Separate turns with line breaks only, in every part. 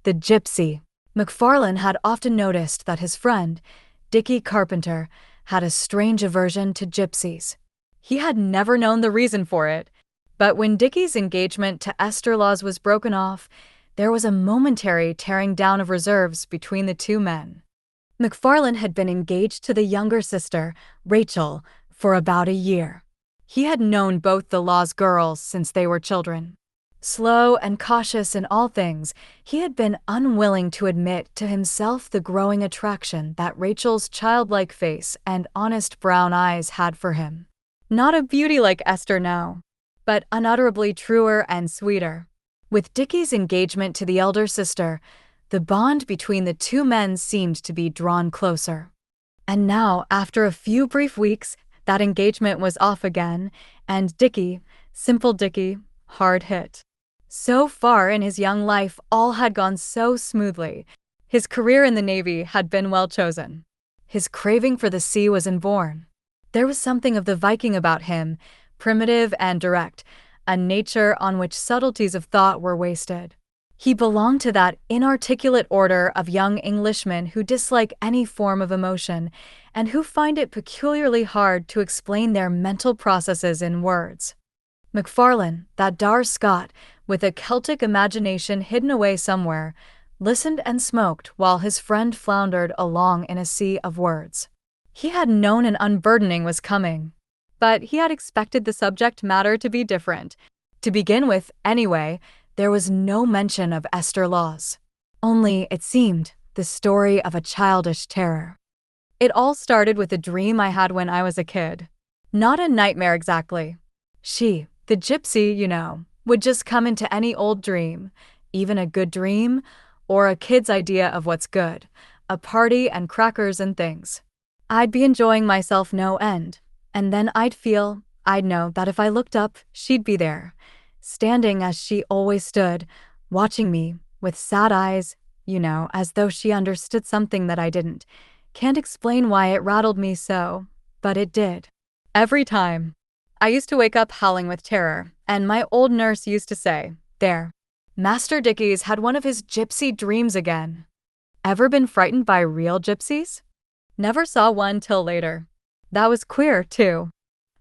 The Gypsy. McFarlane had often noticed that his friend, Dickie Carpenter, had a strange aversion to gypsies. He had never known the reason for it, but when Dickie's engagement to Esther Laws was broken off, there was a momentary tearing down of reserves between the two men. McFarlane had been engaged to the younger sister, Rachel, for about a year. He had known both the Laws girls since they were children. Slow and cautious in all things, he had been unwilling to admit to himself the growing attraction that Rachel's childlike face and honest brown eyes had for him. Not a beauty like Esther now, but unutterably truer and sweeter. With Dickie's engagement to the elder sister, the bond between the two men seemed to be drawn closer. And now, after a few brief weeks, that engagement was off again, and Dickie, simple Dickie, hard hit. So far in his young life, all had gone so smoothly. His career in the Navy had been well chosen. His craving for the sea was inborn. There was something of the Viking about him, primitive and direct, a nature on which subtleties of thought were wasted. He belonged to that inarticulate order of young Englishmen who dislike any form of emotion and who find it peculiarly hard to explain their mental processes in words. McFarlane, that dour Scot, with a Celtic imagination hidden away somewhere, listened and smoked while his friend floundered along in a sea of words. He had known an unburdening was coming, but he had expected the subject matter to be different. To begin with, anyway, there was no mention of Esther Laws. Only, it seemed, the story of a childish terror. It all started with a dream I had when I was a kid. Not a nightmare exactly. She, the gypsy, would just come into any old dream, even a good dream, or a kid's idea of what's good, a party and crackers and things. I'd be enjoying myself no end, and then I'd know that if I looked up, she'd be there, standing as she always stood, watching me, with sad eyes, as though she understood something that I didn't. Can't explain why it rattled me so, but it did. Every time. I used to wake up howling with terror, and my old nurse used to say, "There, Master Dickie's had one of his gypsy dreams again." Ever been frightened by real gypsies? Never saw one till later. That was queer, too.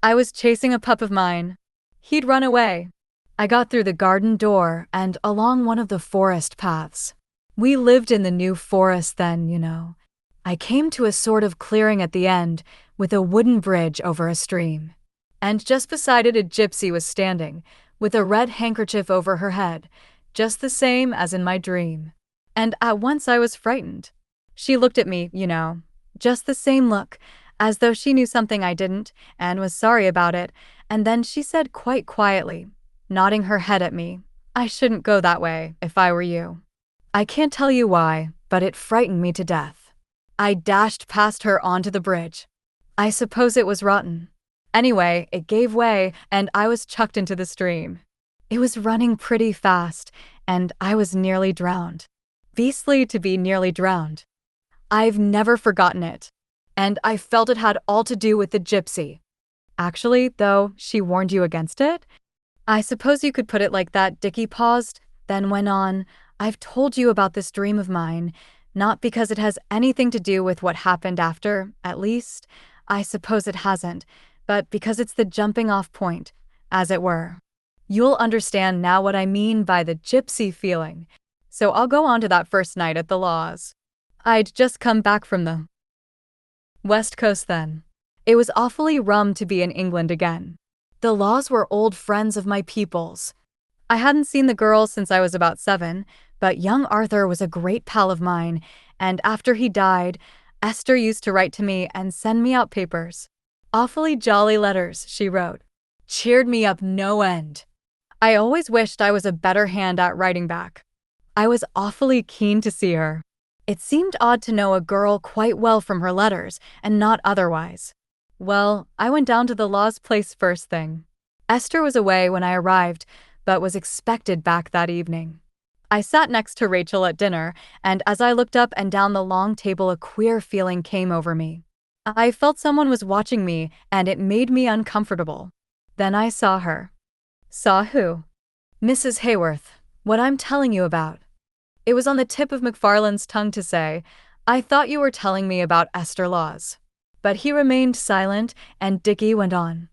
I was chasing a pup of mine. He'd run away. I got through the garden door and along one of the forest paths. We lived in the New Forest then. I came to a sort of clearing at the end, with a wooden bridge over a stream. And just beside it a gypsy was standing, with a red handkerchief over her head, just the same as in my dream. And at once I was frightened. She looked at me, just the same look, as though she knew something I didn't, and was sorry about it, and then she said quite quietly, nodding her head at me, "I shouldn't go that way, if I were you." I can't tell you why, but it frightened me to death. I dashed past her onto the bridge. I suppose it was rotten. Anyway, it gave way, and I was chucked into the stream. It was running pretty fast, and I was nearly drowned. Beastly to be nearly drowned. I've never forgotten it. And I felt it had all to do with the gypsy. Actually, though, she warned you against it? I suppose you could put it like that. Dickie paused, then went on, "I've told you about this dream of mine, not because it has anything to do with what happened after, at least, I suppose it hasn't, but because it's the jumping-off point, as it were. You'll understand now what I mean by the gypsy feeling. So I'll go on to that first night at the Laws. I'd just come back from the West Coast then. It was awfully rum to be in England again. The Laws were old friends of my people's. I hadn't seen the girls since I was about 7, but young Arthur was a great pal of mine, and after he died, Esther used to write to me and send me out papers. Awfully jolly letters, she wrote. Cheered me up no end. I always wished I was a better hand at writing back. I was awfully keen to see her. It seemed odd to know a girl quite well from her letters, and not otherwise. Well, I went down to the Law's place first thing. Esther was away when I arrived, but was expected back that evening. I sat next to Rachel at dinner, and as I looked up and down the long table a queer feeling came over me. I felt someone was watching me, and it made me uncomfortable. Then I saw her. Saw who? Mrs. Hayworth, what I'm telling you about. It was on the tip of McFarlane's tongue to say, "I thought you were telling me about Esther Laws." But he remained silent, and Dickie went on.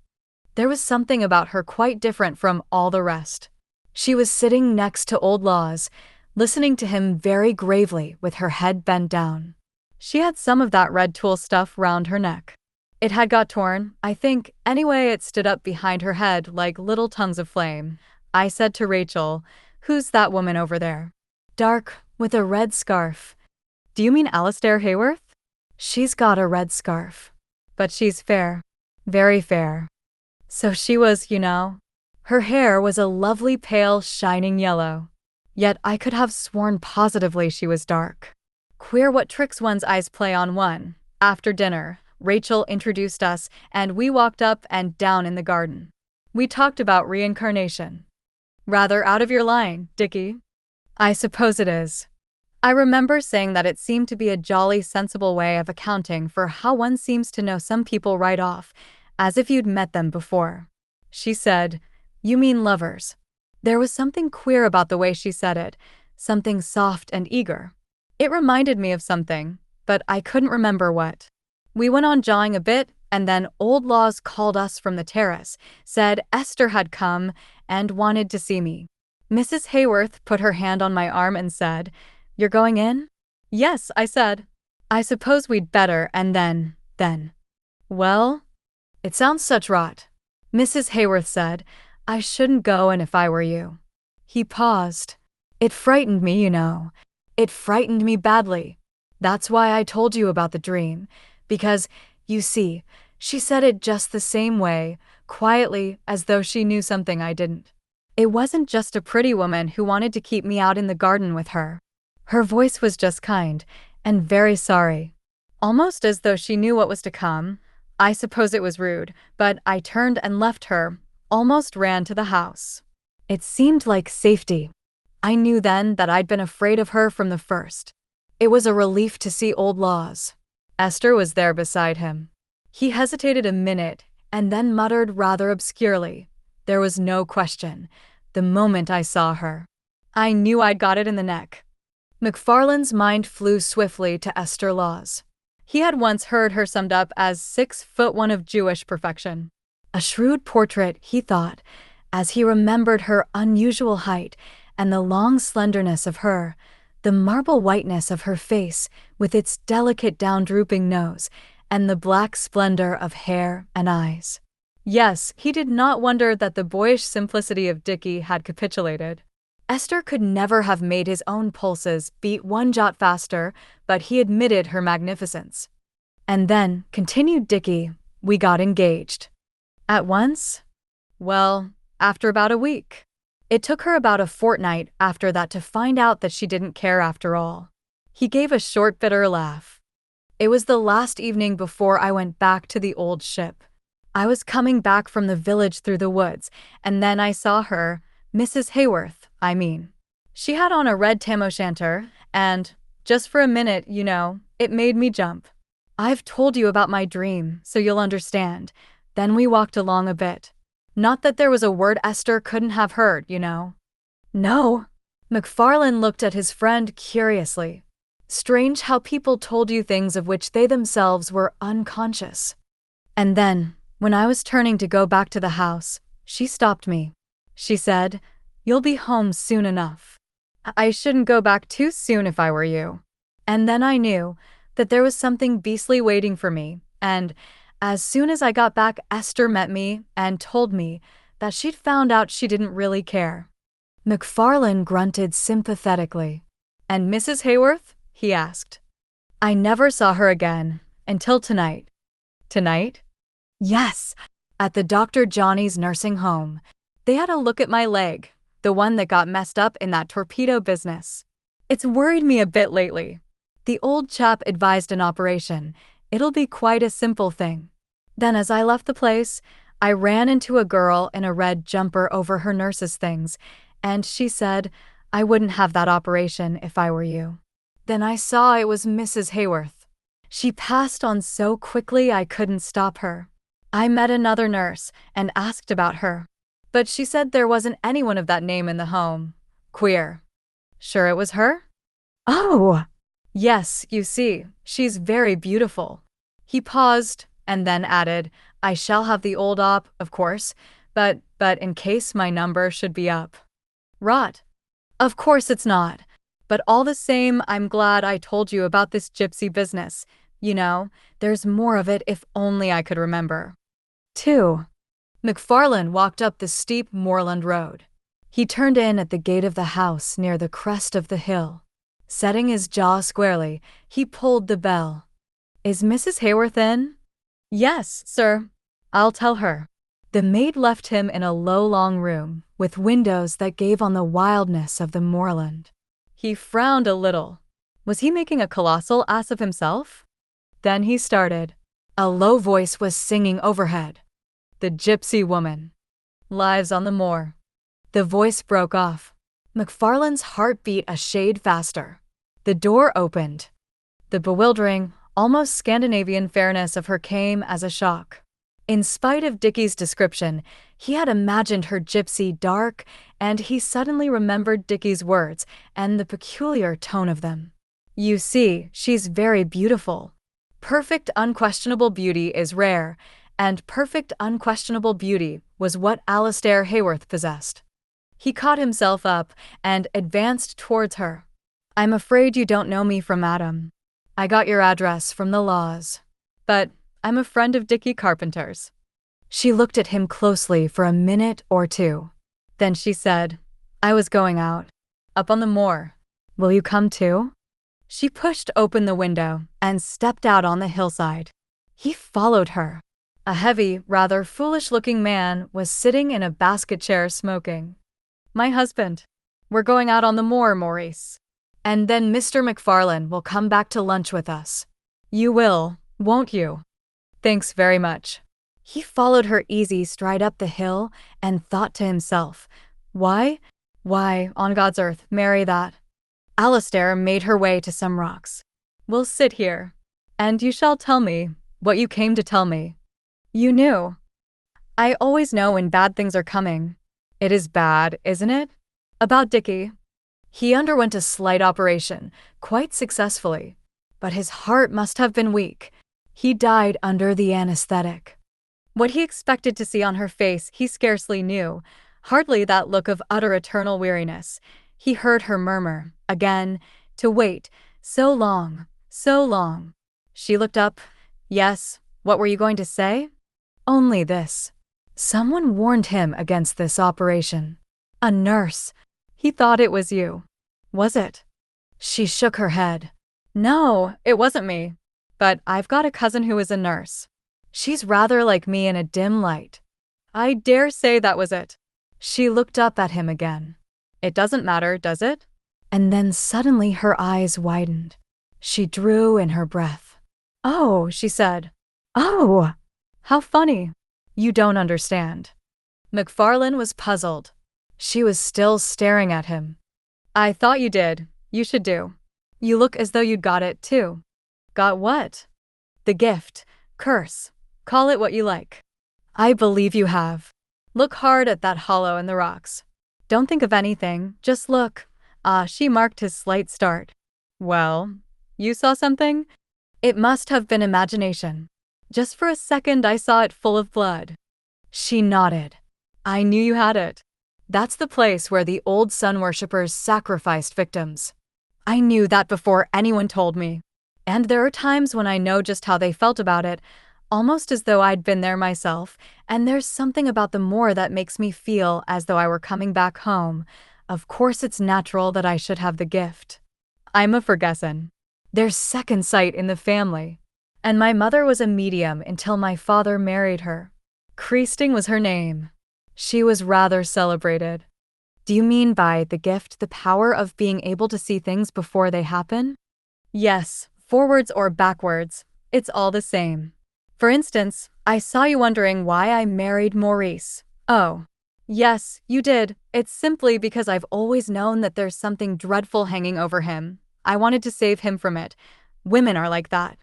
There was something about her quite different from all the rest. She was sitting next to old Laws, listening to him very gravely with her head bent down. She had some of that red tulle stuff round her neck. It had got torn, I think, anyway it stood up behind her head like little tongues of flame. I said to Rachel, "Who's that woman over there? Dark, with a red scarf." "Do you mean Alastair Hayworth?" "She's got a red scarf. But she's fair. Very fair." So she was, you know. Her hair was a lovely pale, shining yellow. Yet I could have sworn positively she was dark. Queer what tricks one's eyes play on one. After dinner, Rachel introduced us, and we walked up and down in the garden. We talked about reincarnation. "Rather out of your line, Dickie." "I suppose it is." I remember saying that it seemed to be a jolly sensible way of accounting for how one seems to know some people right off, as if you'd met them before. She said, "You mean lovers." There was something queer about the way she said it, something soft and eager. It reminded me of something, but I couldn't remember what. We went on jawing a bit, and then old Laws called us from the terrace, said Esther had come, and wanted to see me. Mrs. Hayworth put her hand on my arm and said, "You're going in?" "Yes," I said. "I suppose we'd better, and then. Well? It sounds such rot." Mrs. Hayworth said, "I shouldn't go and if I were you." He paused. "It frightened me, you know. It frightened me badly. That's why I told you about the dream. Because, you see, she said it just the same way, quietly, as though she knew something I didn't. It wasn't just a pretty woman who wanted to keep me out in the garden with her. Her voice was just kind, and very sorry. Almost as though she knew what was to come. I suppose it was rude, but I turned and left her, almost ran to the house. It seemed like safety. I knew then that I'd been afraid of her from the first. It was a relief to see old Laws. Esther was there beside him. He hesitated a minute, and then muttered rather obscurely. There was no question. The moment I saw her, I knew I'd got it in the neck. McFarlane's mind flew swiftly to Esther Laws. He had once heard her summed up as 6'1" of Jewish perfection. A shrewd portrait, he thought, as he remembered her unusual height and the long slenderness of her, the marble whiteness of her face with its delicate down-drooping nose, and the black splendor of hair and eyes. Yes, he did not wonder that the boyish simplicity of Dickie had capitulated. Esther could never have made his own pulses beat one jot faster, but he admitted her magnificence. "And then," continued Dickie, "we got engaged." "At once?" "Well, after about a week. It took her about a fortnight after that to find out that she didn't care after all." He gave a short, bitter laugh. "It was the last evening before I went back to the old ship. I was coming back from the village through the woods, and then I saw her, Mrs. Hayworth, I mean. She had on a red tam o' shanter, and, just for a minute, you know, it made me jump. I've told you about my dream, so you'll understand. Then we walked along a bit. Not that there was a word Esther couldn't have heard, you know." "No." McFarlane looked at his friend curiously. "Strange how people told you things of which they themselves were unconscious." "And then, when I was turning to go back to the house, she stopped me. She said, 'You'll be home soon enough.' I shouldn't go back too soon if I were you. And then I knew that there was something beastly waiting for me, and as soon as I got back, Esther met me and told me that she'd found out she didn't really care." McFarlane grunted sympathetically. "And Mrs. Hayworth?" he asked. "I never saw her again, until tonight." "Tonight?" "Yes, at the Dr. Johnny's nursing home. They had a look at my leg, the one that got messed up in that torpedo business. It's worried me a bit lately. The old chap advised an operation. It'll be quite a simple thing." Then as I left the place, I ran into a girl in a red jumper over her nurse's things, and she said, "I wouldn't have that operation if I were you." Then I saw it was Mrs. Hayworth. She passed on so quickly I couldn't stop her. I met another nurse and asked about her, but she said there wasn't anyone of that name in the home. Queer. Sure it was her? Oh! Yes, you see, she's very beautiful. He paused and then added, I shall have the old op, of course, but in case my number should be up. Rot. Of course it's not. But all the same, I'm glad I told you about this gypsy business. You know, there's more of it if only I could remember. 2. McFarlane walked up the steep moorland road. He turned in at the gate of the house near the crest of the hill. Setting his jaw squarely, he pulled the bell. Is Mrs. Hayworth in? Yes, sir. I'll tell her. The maid left him in a low, long room with windows that gave on the wildness of the moorland. He frowned a little. Was he making a colossal ass of himself? Then he started. A low voice was singing overhead. The Gypsy Woman. Lives on the Moor. The voice broke off. McFarlane's heart beat a shade faster. The door opened. The bewildering, almost Scandinavian fairness of her came as a shock. In spite of Dickie's description, he had imagined her gypsy dark, and he suddenly remembered Dickie's words and the peculiar tone of them. You see, she's very beautiful. Perfect unquestionable beauty is rare, and perfect unquestionable beauty was what Alastair Hayworth possessed. He caught himself up and advanced towards her. I'm afraid you don't know me from Adam. I got your address from the laws. But I'm a friend of Dickie Carpenter's. She looked at him closely for a minute or two. Then she said, I was going out. Up on the moor. Will you come too? She pushed open the window and stepped out on the hillside. He followed her. A heavy, rather foolish-looking man was sitting in a basket chair smoking. My husband. We're going out on the moor, Maurice. And then Mr. McFarlane will come back to lunch with us. You will, won't you? Thanks very much. He followed her easy stride up the hill and thought to himself, Why, on God's earth, marry that? Alastair made her way to some rocks. We'll sit here, and you shall tell me what you came to tell me. You knew. I always know when bad things are coming. It is bad, isn't it? About Dickie. He underwent a slight operation, quite successfully. But his heart must have been weak. He died under the anesthetic. What he expected to see on her face he scarcely knew, hardly that look of utter eternal weariness. He heard her murmur, again, to wait, so long, so long. She looked up. Yes, what were you going to say? Only this. Someone warned him against this operation. A nurse. He thought it was you. Was it? She shook her head. No, it wasn't me. But I've got a cousin who is a nurse. She's rather like me in a dim light. I dare say that was it. She looked up at him again. It doesn't matter, does it? And then suddenly her eyes widened. She drew in her breath. Oh, she said. Oh, how funny. You don't understand. McFarlane was puzzled. She was still staring at him. I thought you did. You should do. You look as though you'd got it, too. Got what? The gift. Curse. Call it what you like. I believe you have. Look hard at that hollow in the rocks. Don't think of anything, just look. She marked his slight start. Well, you saw something? It must have been imagination. Just for a second I saw it full of blood. She nodded. I knew you had it. That's the place where the old sun worshippers sacrificed victims. I knew that before anyone told me. And there are times when I know just how they felt about it, almost as though I'd been there myself, and there's something about the moor that makes me feel as though I were coming back home. Of course it's natural that I should have the gift. I'm a Ferguson. There's second sight in the family. And my mother was a medium until my father married her. Christie was her name. She was rather celebrated. Do you mean by the gift the power of being able to see things before they happen? Yes, forwards or backwards, it's all the same. For instance, I saw you wondering why I married Maurice. Oh. Yes, you did. It's simply because I've always known that there's something dreadful hanging over him. I wanted to save him from it. Women are like that.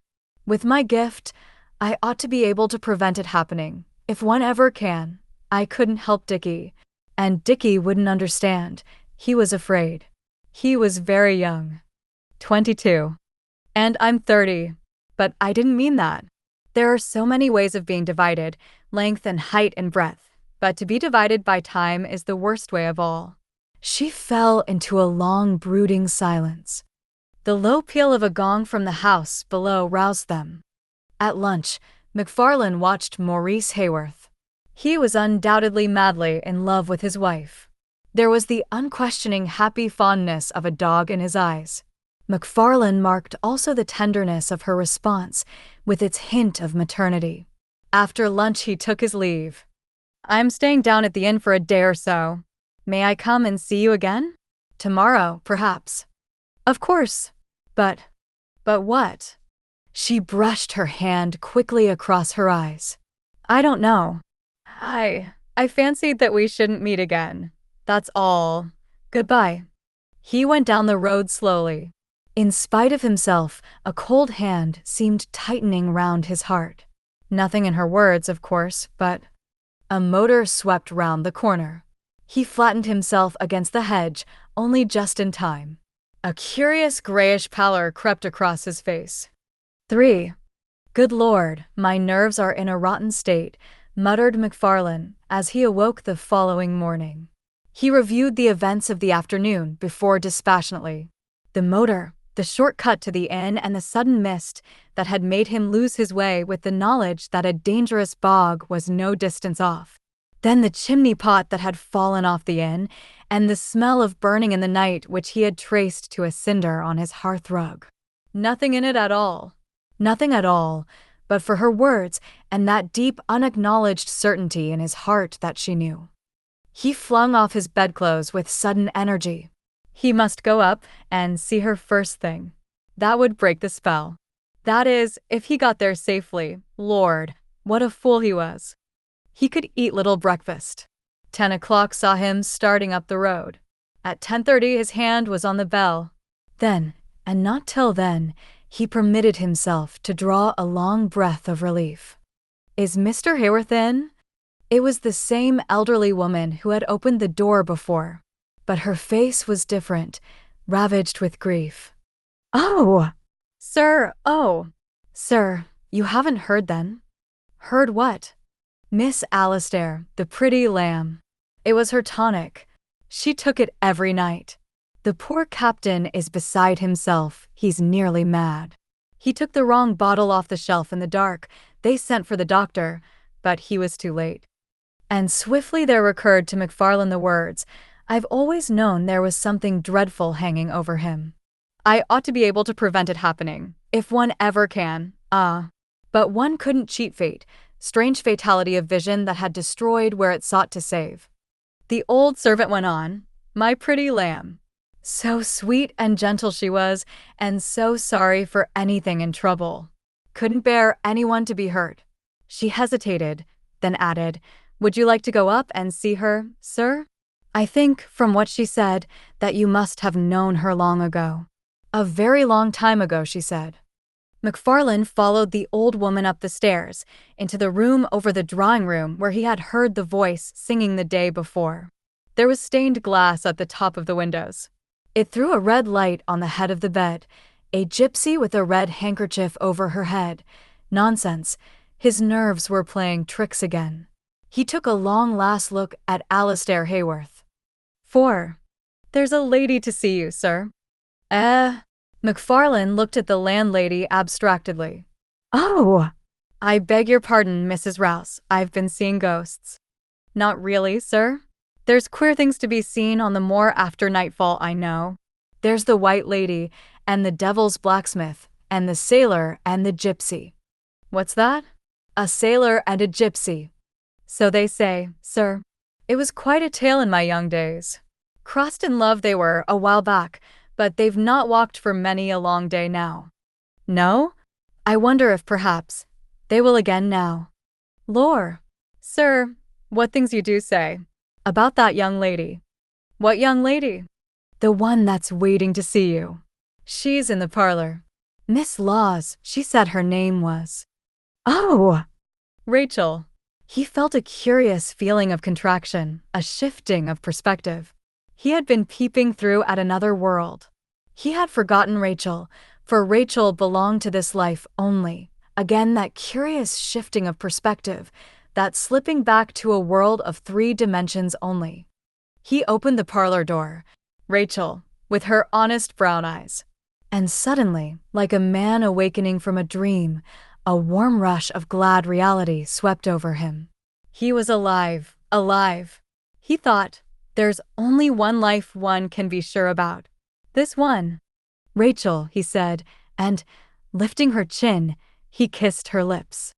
With my gift, I ought to be able to prevent it happening, if one ever can. I couldn't help Dickie. And Dickie wouldn't understand. He was afraid. He was very young. 22. And I'm 30. But I didn't mean that. There are so many ways of being divided, length and height and breadth, but to be divided by time is the worst way of all. She fell into a long, brooding silence. The low peal of a gong from the house below roused them. At lunch, McFarlane watched Maurice Hayworth. He was undoubtedly madly in love with his wife. There was the unquestioning happy fondness of a dog in his eyes. McFarlane marked also the tenderness of her response, with its hint of maternity. After lunch he took his leave. "I'm staying down at the inn for a day or so. May I come and see you again? Tomorrow, perhaps." "Of course. But what?" She brushed her hand quickly across her eyes. "I don't know. I fancied that we shouldn't meet again. That's all. Goodbye." He went down the road slowly. In spite of himself, a cold hand seemed tightening round his heart. Nothing in her words, of course, but a motor swept round the corner. He flattened himself against the hedge, only just in time. A curious grayish pallor crept across his face. 3. "Good Lord, my nerves are in a rotten state," muttered McFarlane as he awoke the following morning. He reviewed the events of the afternoon before dispassionately. The motor, the short cut to the inn, and the sudden mist that had made him lose his way with the knowledge that a dangerous bog was no distance off. Then the chimney pot that had fallen off the inn, and the smell of burning in the night which he had traced to a cinder on his hearthrug. Nothing in it at all. Nothing at all, but for her words and that deep unacknowledged certainty in his heart that she knew. He flung off his bedclothes with sudden energy. He must go up and see her first thing. That would break the spell. That is, if he got there safely. Lord, what a fool he was. He could eat little breakfast. 10 o'clock saw him starting up the road. At 10:30 his hand was on the bell. Then, and not till then, he permitted himself to draw a long breath of relief. "Is Mr. Hayworth in?" It was the same elderly woman who had opened the door before, but her face was different, ravaged with grief. "Oh, sir, you haven't heard then?" "Heard what?" "Miss Alastair, the pretty lamb. It was her tonic. She took it every night. The poor captain is beside himself, he's nearly mad. He took the wrong bottle off the shelf in the dark. They sent for the doctor, but he was too late." And swiftly there recurred to McFarlane the words, "I've always known there was something dreadful hanging over him. I ought to be able to prevent it happening, if one ever can. But one couldn't cheat fate, strange fatality of vision that had destroyed where it sought to save." The old servant went on, "My pretty lamb. So sweet and gentle she was, and so sorry for anything in trouble. Couldn't bear anyone to be hurt." She hesitated, then added, "Would you like to go up and see her, sir? I think, from what she said, that you must have known her long ago." "A very long time ago," she said. McFarlane followed the old woman up the stairs, into the room over the drawing room where he had heard the voice singing the day before. There was stained glass at the top of the windows. It threw a red light on the head of the bed, a gypsy with a red handkerchief over her head. Nonsense, his nerves were playing tricks again. He took a long last look at Alastair Hayworth. 4. "There's a lady to see you, sir." McFarlane looked at the landlady abstractedly. "Oh, I beg your pardon, Mrs. Rouse, I've been seeing ghosts." "Not really, sir? There's queer things to be seen on the moor after nightfall, I know. There's the White Lady, and the Devil's Blacksmith, and the Sailor, and the Gypsy." "What's that?" "A sailor and a gypsy." "So they say, sir. It was quite a tale in my young days. Crossed in love they were a while back, but they've not walked for many a long day now." "No? I wonder if perhaps they will again now." "Lor, sir, what things you do say. About that young lady." "What young lady?" "The one that's waiting to see you. She's in the parlor. Miss Laws, she said her name was." "Oh!" "Rachel." He felt a curious feeling of contraction, a shifting of perspective. He had been peeping through at another world. He had forgotten Rachel, for Rachel belonged to this life only. Again, that curious shifting of perspective, that slipping back to a world of 3 dimensions only. He opened the parlor door. Rachel, with her honest brown eyes. And suddenly, like a man awakening from a dream, a warm rush of glad reality swept over him. He was alive, alive. He thought, there's only one life one can be sure about. This one. Rachel, he said, and, lifting her chin, he kissed her lips.